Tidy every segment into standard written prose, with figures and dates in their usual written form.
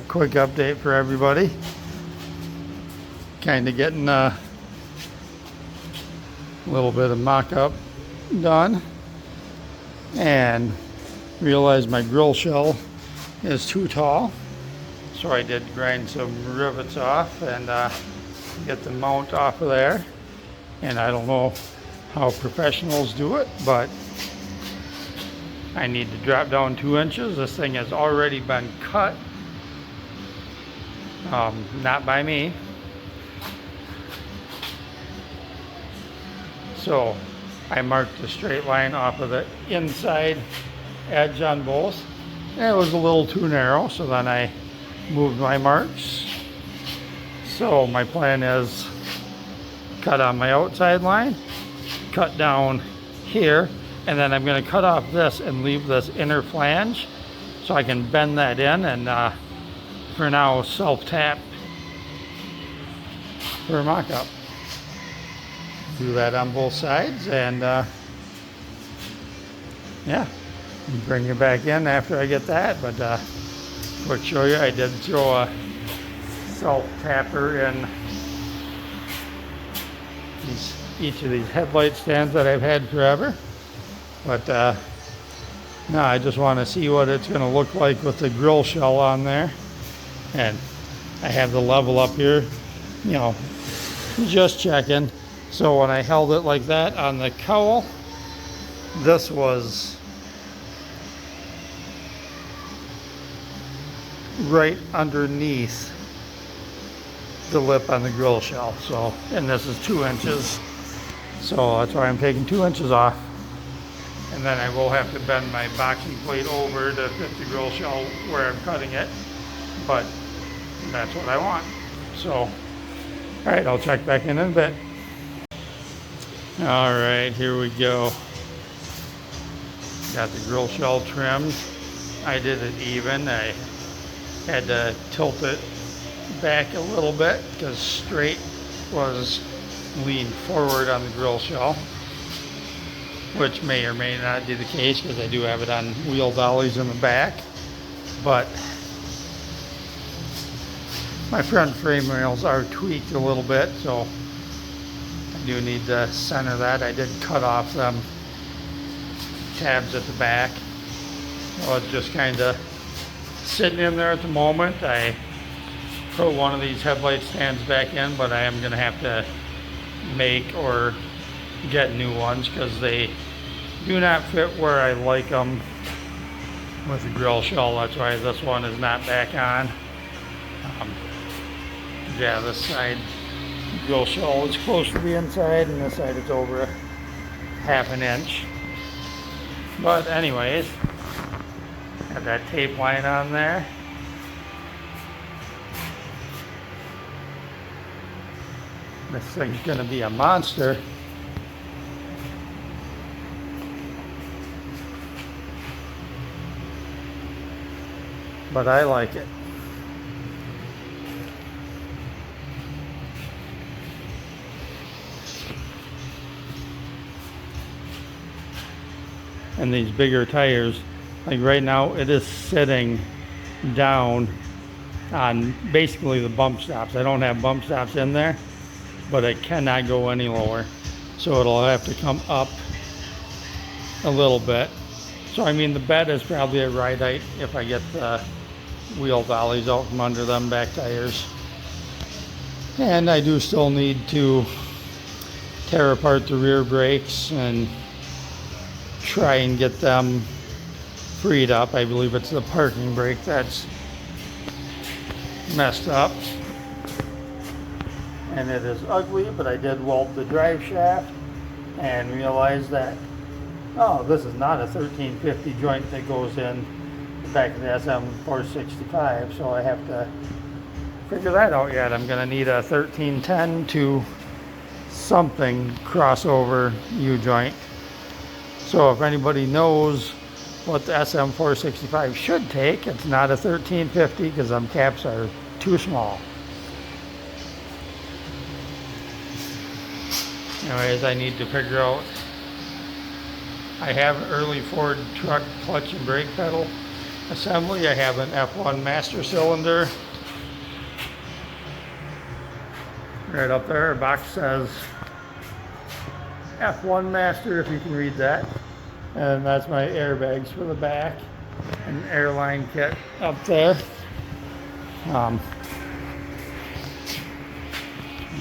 quick update for everybody. Kind of getting a little bit of mock-up done, and realized my grill shell is too tall, so I did grind some rivets off and get the mount off of there. And I don't know how professionals do it, but I need to drop down 2 inches. This thing has already been cut, not by me. So I marked a straight line off of the inside edge on both, and it was a little too narrow, so then I moved my marks. So my plan is cut on my outside line, cut down here, and then I'm going to cut off this and leave this inner flange so I can bend that in, and for now self-tap for a mock-up. Do that on both sides, and yeah, bring it back in after I get that. But quick show you, I did throw a self-tapper in each of these headlight stands that I've had forever. But no, I just want to see what it's going to look like with the grill shell on there. And I have the level up here, you know, just checking. So when I held it like that on the cowl, this was right underneath the lip on the grill shell. So, and this is 2 inches. So that's why I'm taking 2 inches off. And then I will have to bend my boxing plate over to fit the grill shell where I'm cutting it. But that's what I want. So, all right, I'll check back in a bit. All right, here we go. Got the grill shell trimmed. I did it even. I had to tilt it back a little bit because straight was leaned forward on the grill shell, which may or may not be the case because I do have it on wheel dollies in the back. But my front frame rails are tweaked a little bit, so I do need to center that. I did cut off them tabs at the back. So it's just kind of sitting in there at the moment. I put one of these headlight stands back in, but I am going to have to make or get new ones because they do not fit where I like them with the grill shell. That's why this one is not back on. Yeah, this side grill shell is close to the inside, and this side it's over 1/2 inch. But anyways, got that tape line on there. This thing's gonna be a monster. But I like it. And these bigger tires, like right now it is sitting down on basically the bump stops. I don't have bump stops in there, but it cannot go any lower. So it'll have to come up a little bit. So I mean, the bed is probably at right height if I get the wheel dollies out from under them back tires. And I do still need to tear apart the rear brakes and try and get them freed up. I believe it's the parking brake that's messed up. And it is ugly, but I did weld the drive shaft and realized that, oh, this is not a 1350 joint that goes in the back of the SM465, so I have to figure that out yet. I'm going to need a 1310 to something crossover U-joint. So if anybody knows what the SM465 should take, it's not a 1350 because them caps are too small. Anyways, I need to figure out, I have an early Ford truck clutch and brake pedal assembly. I have an F1 master cylinder right up there. The box says F1 master, if you can read that. And that's my airbags for the back. An airline kit up there.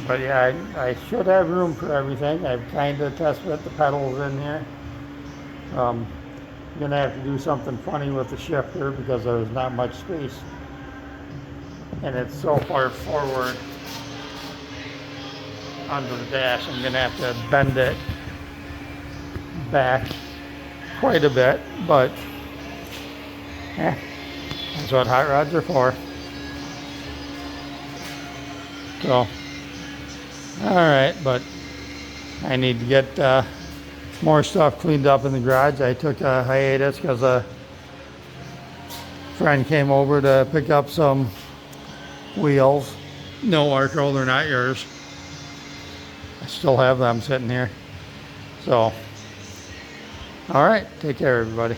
But yeah, I should have room for everything. I've kind of test fit the pedals in here. I'm gonna have to do something funny with the shifter because there's not much space, and it's so far forward onto the dash. I'm gonna have to bend it back quite a bit, but that's what hot rods are for. So, all right, but I need to get more stuff cleaned up in the garage. I took a hiatus because a friend came over to pick up some wheels. No, Arco, they're not yours. I still have them sitting here. So, all right, take care, everybody.